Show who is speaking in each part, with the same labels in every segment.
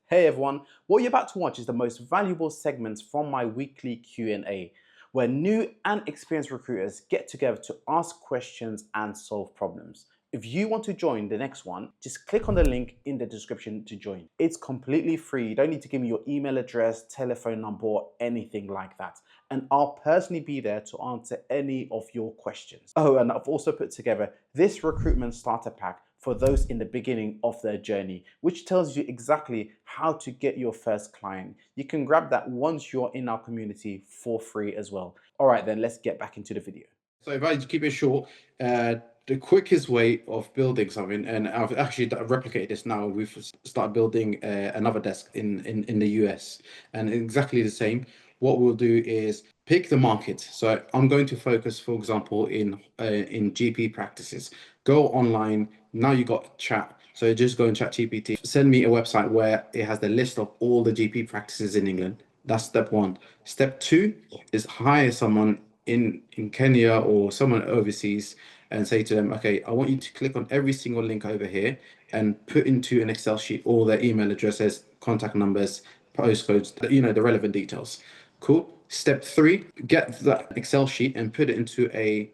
Speaker 1: Hey everyone, what you're about to watch is the most valuable segments from my weekly Q&A, where new and experienced recruiters get together to ask questions and solve problems. If you want to join the next one, just click on the link in the description to join. It's completely free. You don't need to give me your email address, telephone number, or anything like that. And I'll personally be there to answer any of your questions. Oh, and I've also put together this recruitment starter pack for those in the beginning of their journey, which tells you exactly how to get your first client. You can grab that once you're in our community for free as well. All right, then let's get back into the video.
Speaker 2: So if I keep it short, the quickest way of building something, and I've actually replicated this now. We've started building another desk in the US, and exactly the same. What we'll do is pick the market. So I'm going to focus, for example, in GP practices. Go online. Now you got chat. So just go and chat GPT. Send me a website where it has the list of all the GP practices in England. That's step one. Step two is hire someone in Kenya or someone overseas and say to them, okay, I want you to click on every single link over here and put into an Excel sheet all their email addresses, contact numbers, postcodes, the relevant details. Cool. Step three, get that Excel sheet and put it into a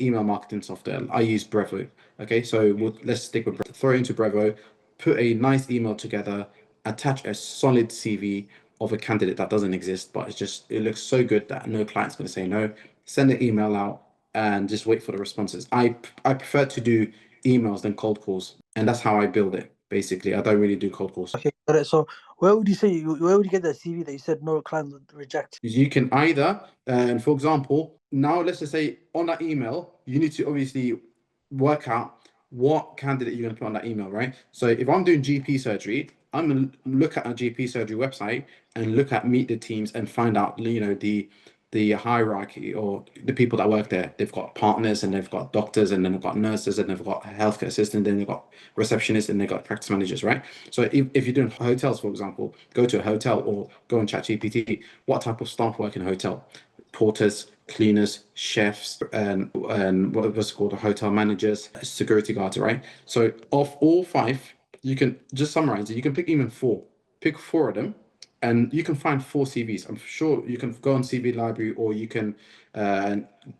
Speaker 2: email marketing software. I use Brevo. Okay, so let's stick with Brevo. Throw it into Brevo, put a nice email together, attach a solid CV of a candidate that doesn't exist, but it looks so good that no client's going to say no. Send an email out and just wait for the responses. I prefer to do emails than cold calls, and that's how I build it. Basically, I don't really do cold calls.
Speaker 3: Okay, got it. So where would you get that CV that you said no client would reject?
Speaker 2: You can either, and for example, now let's just say on that email, you need to obviously work out what candidate you're going to put on that email, right? So if I'm doing GP surgery, I'm going to look at a GP surgery website and look at meet the teams and find out, the hierarchy or the people that work there. They've got partners and they've got doctors and then they've got nurses and they've got healthcare assistants and they've got receptionists and they've got practice managers, right? So if you're doing hotels, for example, go to a hotel or go and chat GPT. What type of staff work in a hotel? Porters, cleaners, chefs, and what's called hotel managers, security guards, right? So of all five, you can just summarize it. You can pick even four. Pick four of them and you can find four CVs. I'm sure you can go on CV Library or you can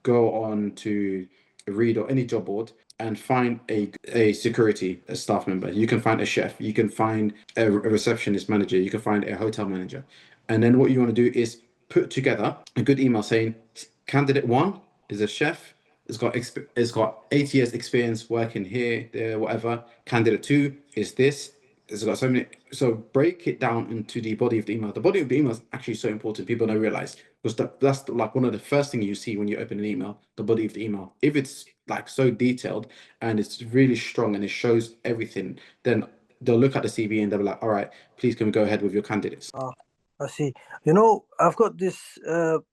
Speaker 2: go on to Read or any job board and find a security a staff member. You can find a chef. You can find a receptionist manager. You can find a hotel manager. And then what you want to do is put together a good email saying candidate one is a chef. It's got 8 years experience working here, there, whatever. Candidate two is this. It's got so many. So break it down into the body of the email. The body of the email is actually so important. People don't realize because that's like one of the first things you see when you open an email. The body of the email. If it's like so detailed and it's really strong and it shows everything, then they'll look at the CV and they'll be like, all right, please can we go ahead with your candidates.
Speaker 3: I see. I've got this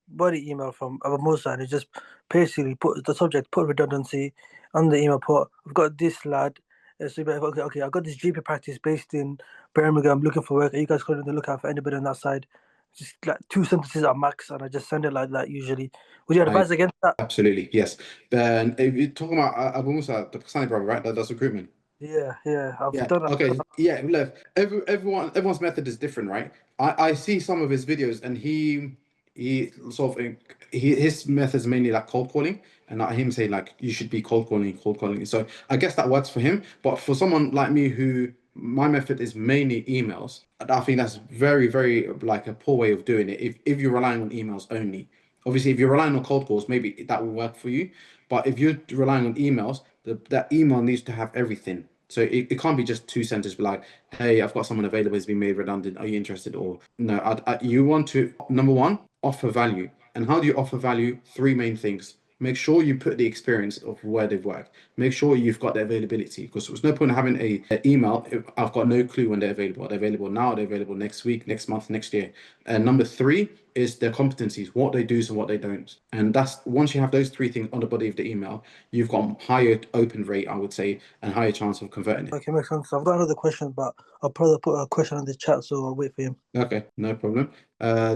Speaker 3: body email from Abu Musa, and it just basically put the subject, put redundancy on the email. Put I've got this lad. So okay, I got this GP practice based in Birmingham, looking for work. Are you guys going to look out for anybody on that side? Just like 2 sentences at max, and I just send it like that usually. Would you advise against that?
Speaker 2: Absolutely, yes. And if you're talking about Abu Musa, the Pakistani brother, right? That's recruitment.
Speaker 3: Yeah, I've
Speaker 2: Yeah.
Speaker 3: done that.
Speaker 2: Okay. Yeah. Look, everyone's method is different, right? I see some of his videos, and he sort of his method is mainly like cold calling, and not him saying like you should be cold calling. So I guess that works for him, but for someone like me who my method is mainly emails, I think that's very, very like a poor way of doing it. If you're relying on emails only, obviously, if you're relying on cold calls, maybe that will work for you. But if you're relying on emails, that email needs to have everything. So it can't be just 2 sentences like, hey, I've got someone available who's been made redundant. Are you interested? Or no, you want to, number one, offer value. And how do you offer value? 3 main things. Make sure you put the experience of where they've worked. Make sure you've got the availability because there's no point in having an email if I've got no clue when they're available. Are they available now? Are they available next week, next month, next year? And number 3 is their competencies, what they do and what they don't. And that's once you have those 3 things on the body of the email, you've got higher open rate, I would say, and higher chance of converting it.
Speaker 3: Okay, makes sense. I've got another question, but I'll probably put a question in the chat, so I'll wait for him.
Speaker 2: Okay, no problem.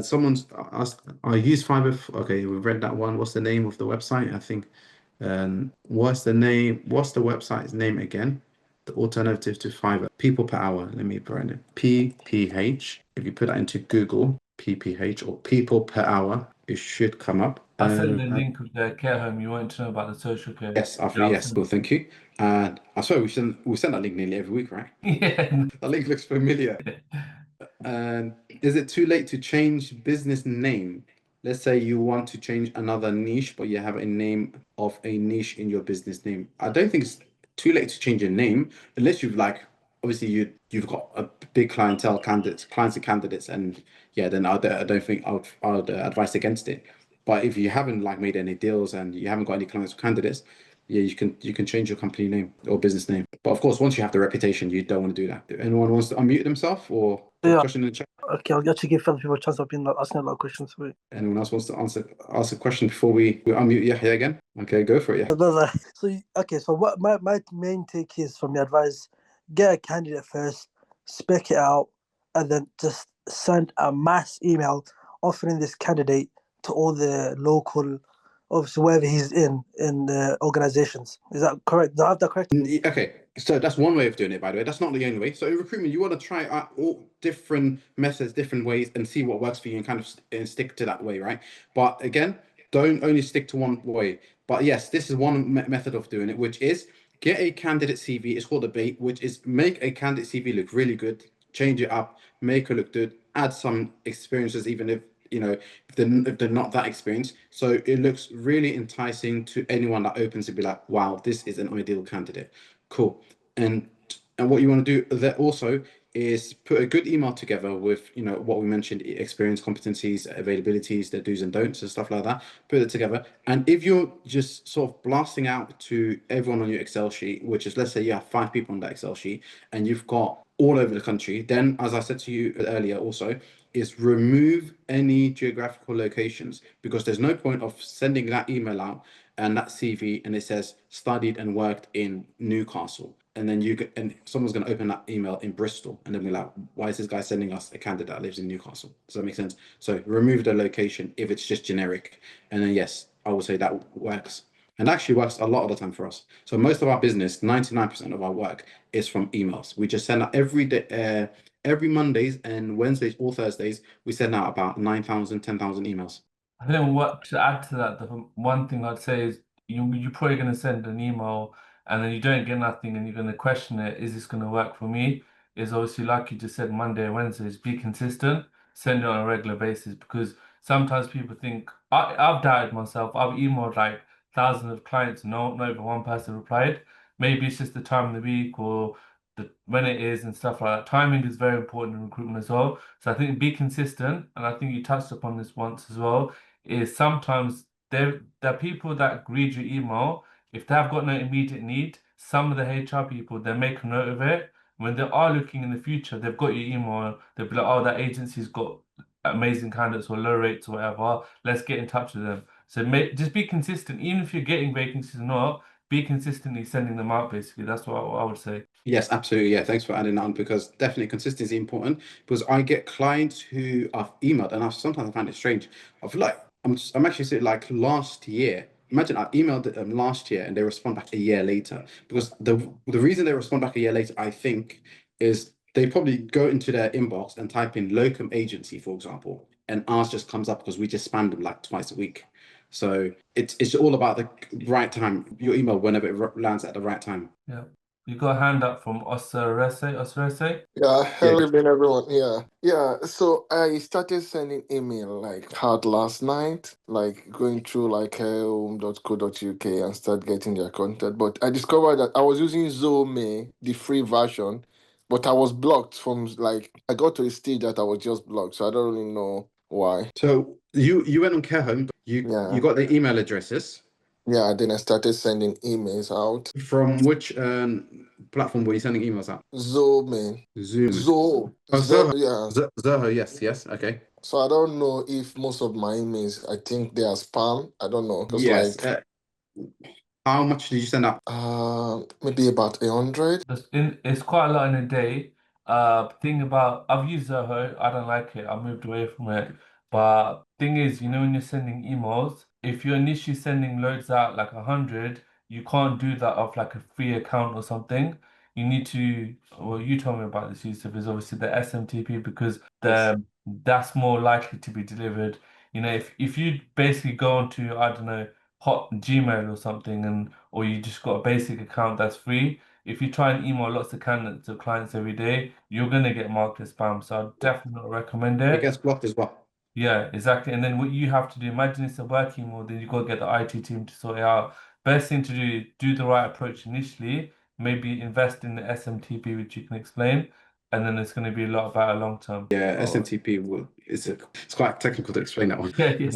Speaker 2: Someone's asked, I use Fiverr. Okay, we've read that one. What's the name of the website? I think. What's the website's name again? the alternative to Fiverr. People per hour. Let me put it PPH. If you put that into Google, PPH or people per hour, it should come up.
Speaker 4: I sent the link of the care home. You wanted to know about the social care.
Speaker 2: Yes, yes. Well, thank you. And I swear we send that link nearly every week, right?
Speaker 4: Yeah.
Speaker 2: That link looks familiar. And is it too late to change business name? Let's say you want to change another niche, but you have a name of a niche in your business name. I don't think it's too late to change your name unless you've obviously you've got a big clients and candidates, and yeah, then I don't think I'd advise against it. But if you haven't made any deals and you haven't got any clients or candidates, yeah, you can change your company name or business name. But of course, once you have the reputation, you don't want to do that. Anyone wants to unmute themselves or
Speaker 3: Yeah.
Speaker 2: question in the chat?
Speaker 3: Okay, I'll actually give other people a chance. I've been asking a lot of questions for it.
Speaker 2: Anyone else wants to ask a question before we unmute Yahya again? Okay, go for it. Yeah.
Speaker 3: So what my main take is from the advice: get a candidate first, spec it out, and then just send a mass email offering this candidate to all the local, obviously wherever he's in the organizations. Is that correct? Do I have that correct?
Speaker 2: Okay, so that's one way of doing it, by the way. That's not the only way. So in recruitment, you want to try out all different methods, different ways, and see what works for you and kind of stick to that way, right? But again, don't only stick to one way. But yes, this is one method of doing it, which is get a candidate CV. It's called a bait, which is make a candidate CV look really good, change it up, make it look good, add some experiences, even if if they're not that experienced, so it looks really enticing to anyone that opens to be like, wow, this is an ideal candidate. Cool. And what you want to do there also is put a good email together with what we mentioned: experience, competencies, availabilities, the do's and don'ts and stuff like that. Put it together, and if you're just sort of blasting out to everyone on your Excel sheet, which is, let's say you have 5 people on that Excel sheet and you've got all over the country, then, as I said to you earlier also, is remove any geographical locations, because there's no point of sending that email out and that CV and it says studied and worked in Newcastle, and then someone's going to open that email in Bristol and they'll be like, why is this guy sending us a candidate that lives in Newcastle? Does that make sense? So remove the location if it's just generic, and then yes, I would say that works. And actually works a lot of the time for us. So most of our business, 99% of our work, is from emails. We just send out every day, every Mondays and Wednesdays or Thursdays, we send out about 9,000, 10,000 emails.
Speaker 4: I think what to add to that, the one thing I'd say is you're probably going to send an email and then you don't get nothing and you're going to question it. Is this going to work for me? Is obviously, like you just said, Monday and Wednesdays, be consistent, send it on a regular basis, because sometimes people think, I've doubted myself. I've emailed like thousands of clients, not even one person replied. Maybe it's just the time of the week or when it is and stuff like that. Timing is very important in recruitment as well. So I think be consistent, and I think you touched upon this once as well, is sometimes there are people that read your email. If they've got no immediate need, some of the HR people, they make a note of it. When they are looking in the future, they've got your email, they'll be like, oh, that agency's got amazing candidates or low rates or whatever. Let's get in touch with them. So just be consistent, even if you're getting vacancies or not, be consistently sending them out, basically. That's what I would say.
Speaker 2: Yes, absolutely. Yeah, thanks for adding that on, because definitely consistency is important. Because I get clients who I've emailed, and sometimes I find it strange. I feel like I'm actually saying, like, last year. Imagine I emailed them last year and they respond back a year later. Because the reason they respond back a year later, I think, is they probably go into their inbox and type in locum agency, for example, and ours just comes up because we just spam them like twice a week. So it's all about the right time. Your email whenever it lands at the right time.
Speaker 4: Yeah. You got a hand up from Osirese?
Speaker 5: Yeah, hello evening everyone. Yeah. So I started sending email like hard last night, like going through like home.co.uk and start getting their content. But I discovered that I was using Zoom, the free version, but I was blocked from I got to a stage that I was just blocked. So I don't really know why.
Speaker 2: So you went on Care Home. You got the email addresses.
Speaker 5: Yeah, then I started sending emails out.
Speaker 2: From which platform were you sending emails out?
Speaker 5: Zoom.
Speaker 2: Zoho.
Speaker 5: Yeah.
Speaker 2: Zoho, yes, okay.
Speaker 5: So I don't know if most of my emails, I think they are spam. I don't know.
Speaker 2: Yes. How much did you send out?
Speaker 5: Maybe about 100.
Speaker 4: It's quite a lot in a day. Thing about I've used Zoho, I don't like it. I moved away from it. But thing is, when you're sending emails, if you're initially sending loads out like 100, you can't do that off like a free account or something. you need to, well, you told me about this, Yusuf, is obviously the SMTP because that's more likely to be delivered. You know, if you basically go onto, I don't know, hot Gmail or something, or you just got a basic account that's free, if you try and email lots of candidates or clients every day, you're gonna get marked as spam. So I'd definitely not recommend
Speaker 2: It
Speaker 4: it.
Speaker 2: gets blocked as well.
Speaker 4: Yeah, exactly. And then what you have to do, imagine it's a work email, then you got to get the IT team to sort it out. Best thing to do the right approach initially, maybe invest in the SMTP, which you can explain, and then it's going to be a lot better long term.
Speaker 2: Yeah, SMTP it's quite technical to explain that one.
Speaker 4: Yeah, yeah.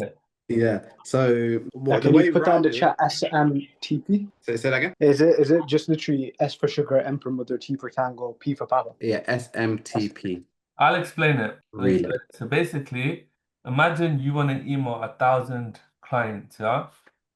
Speaker 2: Yeah. So the
Speaker 6: Can
Speaker 2: way
Speaker 6: you put that in the
Speaker 2: around
Speaker 6: chat? SMTP.
Speaker 2: say that again?
Speaker 6: Is it just literally S for sugar, M for mother, T for tango, P for papa?
Speaker 2: Yeah, SMTP.
Speaker 4: I'll explain it.
Speaker 2: Really?
Speaker 4: So basically, imagine you want to email 1,000 clients, yeah?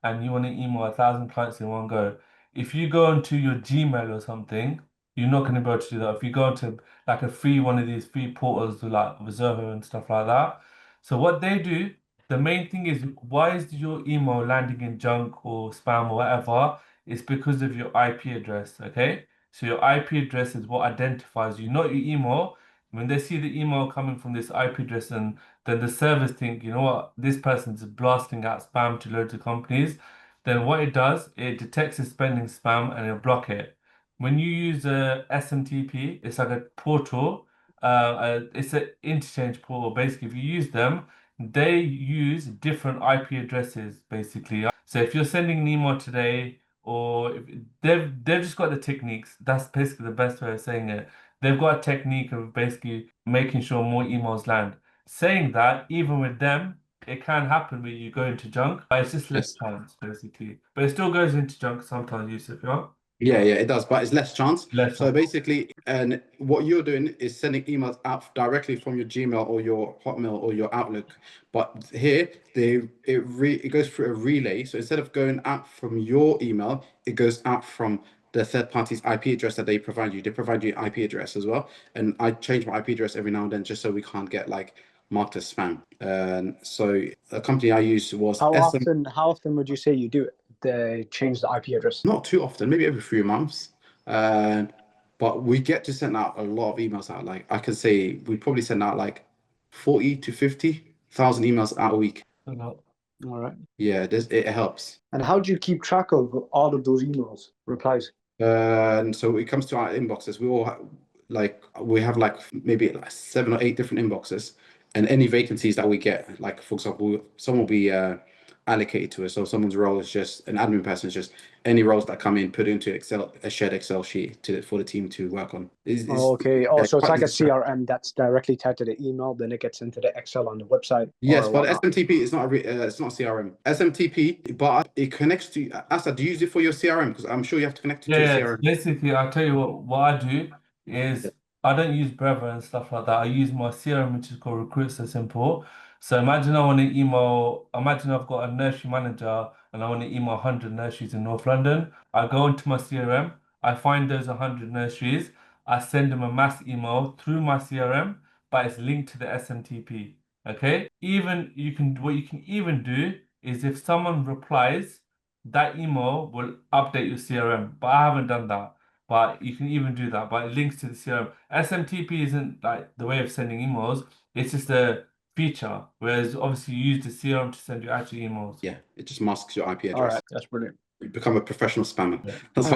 Speaker 4: And you want to email 1,000 clients in one go. If you go into your Gmail or something, you're not going to be able to do that. If you go into like a free one of these free portals like Reservo and stuff like that. So what they do, the main thing is why is your email landing in junk or spam or whatever? It's because of your IP address, okay? So your IP address is what identifies you, not your email. When they see the email coming from this IP address, and then the servers think, you know what, this person's blasting out spam to loads of companies, then what it does, it detects it's spending spam and it'll block it. When you use a SMTP, it's like a portal, it's an interchange portal. Basically, if you use them, they use different IP addresses, basically. So if you're sending an email today, or if they've just got the techniques, that's basically the best way of saying it. They've got a technique of basically making sure more emails land. Saying that, even with them, it can happen where you go into junk, but it's just less
Speaker 2: Yes.
Speaker 4: chance, basically. But it still goes into junk sometimes, Yusuf, yeah?
Speaker 2: Yeah, it does, but it's less chance.
Speaker 4: Less
Speaker 2: So
Speaker 4: chance.
Speaker 2: basically, and what you're doing is sending emails out directly from your Gmail or your Hotmail or your Outlook. But here, it goes through a relay. So instead of going out from your email, it goes out from the third party's IP address that they provide you. They provide you IP address as well. And I change my IP address every now and then just so we can't get like marked as spam. And so a company I used was
Speaker 6: How often would you say you do it? They change the IP address.
Speaker 2: Not too often, maybe every 3 months. But we get to send out a lot of emails out. Like I can say we probably send out like 40 to 50,000 emails out a week.
Speaker 4: A lot.
Speaker 6: All right.
Speaker 2: Yeah, it helps.
Speaker 6: And how do you keep track of all of those emails, replies?
Speaker 2: And so when it comes to our inboxes, we have like maybe like 7 or 8 different inboxes, and any vacancies that we get, like for example, some will be allocated to us. So someone's role is just an admin person, is just any roles that come in, put into a shared Excel sheet for the team to work on.
Speaker 6: Okay. Oh, so it's like a CRM that's directly tied to the email, then it gets into the Excel on the website.
Speaker 2: Yes, but SMTP is not it's not CRM. SMTP, but it connects to Asad. Do you use it for your CRM? Because I'm sure you have to connect it to your
Speaker 4: Yeah,
Speaker 2: CRM.
Speaker 4: basically, I'll tell you what I do is I don't use Breva and stuff like that. I use my CRM, which is called Recruit So Simple. So imagine imagine I've got a nursery manager and I want to email 100 nurseries in North London. I go into my CRM, I find those 100 nurseries, I send them a mass email through my CRM, but it's linked to the SMTP. Okay? What you can even do is if someone replies, that email will update your CRM. But I haven't done that. But you can even do that. But it links to the CRM. SMTP isn't like the way of sending emails. It's just a feature. Whereas obviously you use the CRM to send your actual emails.
Speaker 2: Yeah, it just masks your IP address.
Speaker 6: All right, that's brilliant.
Speaker 2: You become a professional spammer.
Speaker 4: Yeah.
Speaker 2: That's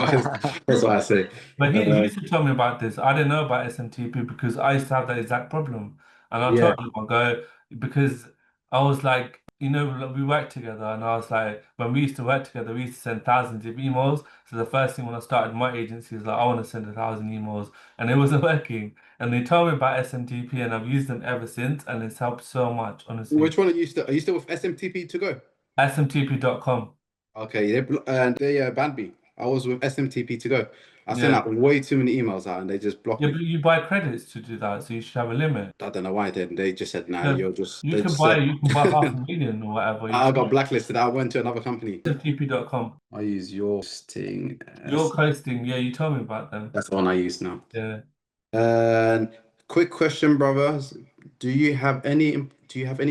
Speaker 2: what I say.
Speaker 4: But he used to tell me about this. I didn't know about SMTP because I used to have that exact problem. And I
Speaker 2: Yeah.
Speaker 4: told him, I go, because I was like, we worked together, and I was like, when we used to work together, we used to send thousands of emails. So the first thing when I started my agency is like, I want to send 1,000 emails, and it wasn't working. And they told me about SMTP, and I've used them ever since, and it's helped so much, honestly.
Speaker 2: Which one are you still? Are you still with SMTP to go?
Speaker 4: SMTP.com.
Speaker 2: Okay, they banned me. I was with SMTP to go. I sent out way too many emails out, and they just blocked me.
Speaker 4: But you buy credits to do that, so you should have a limit.
Speaker 2: I don't know why they just said, nah, you're just.
Speaker 4: You can buy 500,000 or whatever.
Speaker 2: I got blacklisted. I went to another company.
Speaker 4: SMTP.com.
Speaker 2: I use your Sting.
Speaker 4: Your hosting, yeah, you told me about them.
Speaker 2: That's the one I use now.
Speaker 4: Yeah.
Speaker 2: And quick question, brothers. Do you have any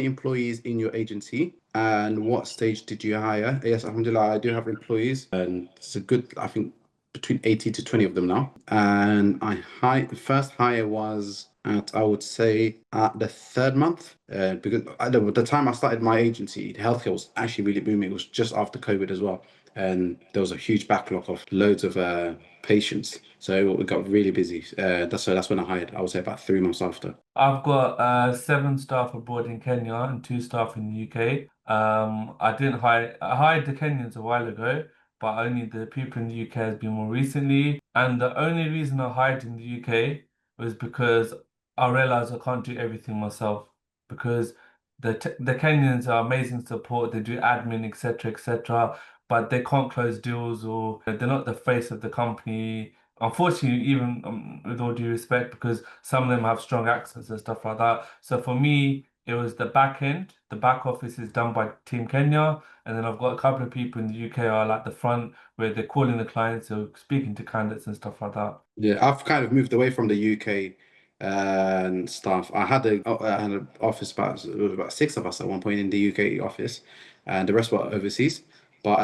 Speaker 2: employees in your agency? And what stage did you hire? Yes, alhamdulillah, I do have employees. And it's a good, I think between 80 to 20 of them now. And the first hire was at, I would say, at the third month, because at the time I started my agency, healthcare was actually really booming. It was just after COVID as well. And there was a huge backlog of loads of patients. So we got really busy. That's when I hired. I would say about 3 months after.
Speaker 4: I've got 7 staff abroad in Kenya and 2 staff in the UK. I hired the Kenyans a while ago, but only the people in the UK has been more recently. And the only reason I hired in the UK was because I realized I can't do everything myself. Because the Kenyans are amazing support, they do admin, etc., but they can't close deals or they're not the face of the company. Unfortunately, even with all due respect, because some of them have strong accents and stuff like that. So for me, it was the back end. The back office is done by Team Kenya, and then I've got a couple of people in the UK are like the front where they're calling the clients or speaking to candidates and stuff like that.
Speaker 2: Yeah, I've kind of moved away from the UK and stuff. I had an office it was about 6 of us at one point in the UK office, and the rest were overseas. But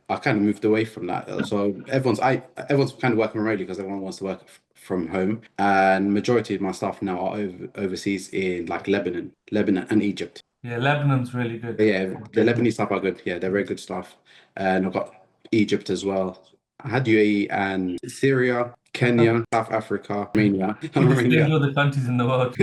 Speaker 2: I kind of moved away from that. So everyone's kind of working remotely because everyone wants to work from home. And majority of my staff now are overseas in like Lebanon and Egypt.
Speaker 4: Yeah, Lebanon's really good.
Speaker 2: Yeah, the Lebanese staff are good. Yeah, they're very good staff. And I've got Egypt as well. I had UAE and Syria, Kenya, South Africa, Romania.
Speaker 4: You just named all the countries in the world.